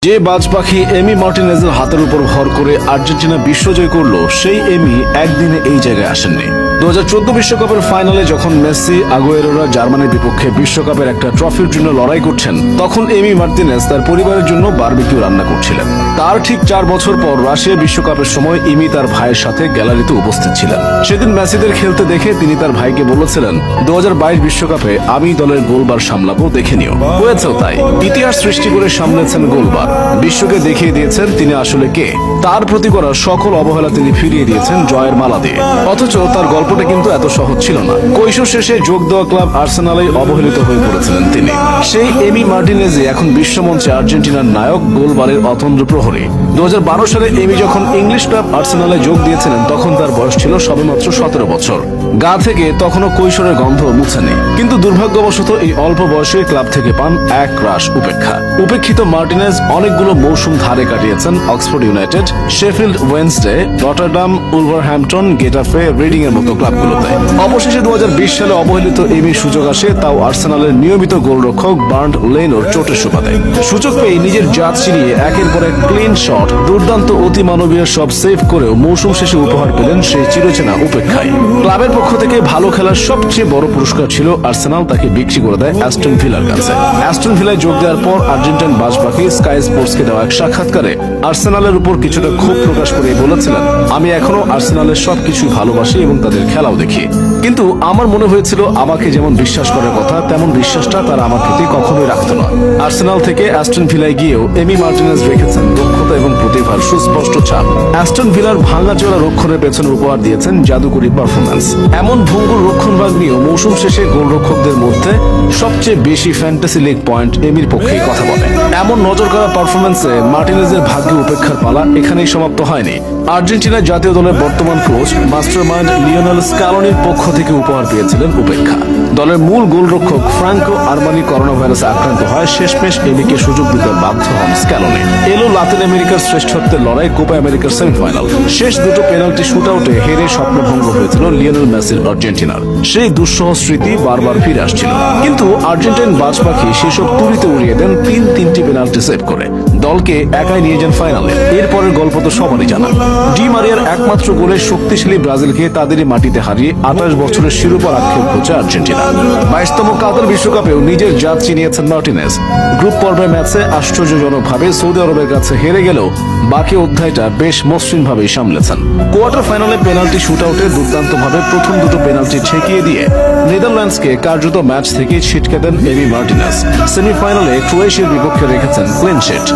যে বাজ পাখি এমি মার্টিনেজের হাতের উপর ভর করে আর্জেন্টিনা বিশ্বজয় করল, সেই এমি একদিনে এই জায়গায় আসেননি। 2014 বিশ্বকাপের ফাইনালে যখন মেসি, আগুয়েরোরা জার্মানির বিপক্ষে বিশ্বকাপের একটা ট্রফির জন্য লড়াই করছেন, তখন এমি মার্টিনেজ তার পরিবারের জন্য বারবিকিউ রান্না করছিলেন। তার ঠিক 4 বছর পর রাশিয়া বিশ্বকাপের সময় এমি তার ভাইয়ের সাথে গ্যালারিতে উপস্থিত ছিলেন। সেদিন মেসিদের খেলতে দেখে তিনি তার ভাইকে বলেছিলেন, 2022 বিশ্বকাপে আমি দলের গোলবার সামলাবো, দেখে নিও। হয়েছেও তাই। ইতিহাস সৃষ্টি করে সামলেছেন গোলবার। বিশ্বকে দেখিয়ে দিয়েছেন তিনি আসলে কে। তার প্রতি করা সকল অবহেলা তিনি ফিরিয়ে দিয়েছেন জয়ের মালা দিয়ে। অথচ তার গল্পটা কিন্তু এত সহজ ছিল না। কৈশোর শেষে যোগ দেওয়া ক্লাব আর্সেনালেই অবহেলিত হয়ে পড়েছিলেন তিনি। সেই এমি মার্টিনেজই এখন বিশ্বমঞ্চে আর্জেন্টিনার নায়ক, গোলবারের অতন্দ্র প্রহরী। 2012 সালে এমি যখন ইংলিশ ক্লাব আর্সেনালে যোগ দিয়েছিলেন, তখন তার বয়স ছিল সবেমাত্র 17 বছর। গা থেকে তখনও কৈশোরের গন্ধ মুছেনি। কিন্তু দুর্ভাগ্যবশত এই অল্প বয়সে ক্লাব থেকে পান এক রাশ উপেক্ষা। উপেক্ষিত মার্টিনেজ অনেকগুলো মৌসুম ধারে কাটিয়েছেন Oxford United, Sheffield Wednesday, Rotterdam, Wolverhampton, Getafe, reading এর মতো ক্লাবগুলোতে। অবশেষে 2020 সালে অবহেলিত এমির সুযোগ আসে, তাও আর্সেনালের নিয়মিত গোলরক্ষক বার্ন্ড লেনোর চোটের সুবাদে। সুযোগ পেয়ে নিজের জাত চিনিয়ে একের পর এক ক্লিন শট, দুর্দান্ত অতিমানবীয় সব সেভ করেও মৌসুম শেষে উপহার পেলেন সেই চিরচেনা উপেক্ষায়। ক্লাবের পক্ষ থেকে ভালো খেলার সবচেয়ে বড় পুরস্কার ছিল আর্সেনাল তাকে বিক্রি করে দেয় অ্যাস্টন ভিলার কাছে। অ্যাস্টন ভিলায় যোগ দেওয়ার পর আর্জেন্টাইন বাজ পাখি স্কাই স্পোর্টসকে দেওয়া এক সাক্ষাৎকারে আর্সেনালের উপর কিছুটা ক্ষোভ প্রকাশ করে বলেছিলেন, আমি এখনো আর্সেনালের সবকিছু ভালোবাসি এবং তাদের খেলাও দেখি। কিন্তু আমার মনে হয়েছিল আমাকে যেমন বিশ্বাস করার কথা, তেমন বিশ্বাসটা তারা আমার প্রতি কখনোই রাখত না। আর্সেনাল থেকে অ্যাস্টন ভিলায় গিয়েও এমি মার্টিনেজ রেখেছেন দক্ষতা এবং প্রতিভার সুস্পষ্ট ছাপ। অ্যাস্টন ভিলার ভাঙাচোরা রক্ষণের পেছনে উপহার দিয়েছেন জাদুকরী পারফরম্যান্স। এমন ভঙ্গুর রক্ষণভাগ নিয়েও মৌসুম শেষে গোলরক্ষকদের মধ্যে সবচেয়ে বেশি ফ্যান্টাসি লিগ পয়েন্ট এমির পক্ষেই কথা বলে। এমন নজর কাড়া পারফরম্যান্সে মার্টিনেজের ভাগ্যে উপেক্ষার পালা এখানেই সমাপ্ত হয়নি। আর্জেন্টিনা জাতীয় দলের বর্তমান কোচ মাস্টারমাইন্ড লিওনেল স্ক্যালোনির পক্ষ থেকে উপহার পেয়েছিলেন উপেক্ষা। দলের মূল গোলরক্ষক ফ্রাঙ্কো আরমানি করোনা ভাইরাসে আক্রান্ত হয়, শেষমেশ এমিকে সুযোগ দিতে বাধ্য হন স্ক্যালোনি। এলো লাতিন আমেরিকার শ্রেষ্ঠত্বের লড়াই, কোপা আমেরিকার সেমিফাইনাল। শেষ দুটো পেনাল্টি শুটআউটে হেরে স্বপ্নভঙ্গ হয়েছিল লিওনেল মেসির আর্জেন্টিনার। সেই দুঃসহ স্মৃতি বারবার ফিরে আসছিল। কিন্তু আর্জেন্টাইন বাজ পাখি সেসব তুড়িতে উড়িয়ে দেন 3টি পেনাল্টি সেভ করে। দলকে একাই নিয়ে যান ফাইনালে। এরপরের গল্প তো সবারই জানা। ডি মারিয়ার একমাত্র গোলে শক্তিশালী ব্রাজিলকে তাদেরই মাটিতে হারিয়ে 28 বছরের শিরোপার আক্ষেপ হচ্ছে আর্জেন্টিনা। 22তম কাতার বিশ্বকাপেও নিজের জাত চিনিয়েছেন মার্টিনেজ। গ্রুপ পর্বের ম্যাচে আশ্চর্যজনকভাবে সৌদি আরবের কাছে হেরে গেলেও বাকি অধ্যায়টা বেশ মসৃণভাবেই সামলেছেন। কোয়ার্টার ফাইনালে পেনাল্টি শুটআউটে দুর্দান্তভাবে প্রথম দুটো পেনাল্টি ঠেকিয়ে দিয়ে নেদারল্যান্ডসকে কার্যত ম্যাচ থেকে ছিটকে দেন এমি মার্টিনেজ। সেমিফাইনালে ক্রোয়েশিয়ার বিপক্ষে রেখেছেন ক্লিন শিট।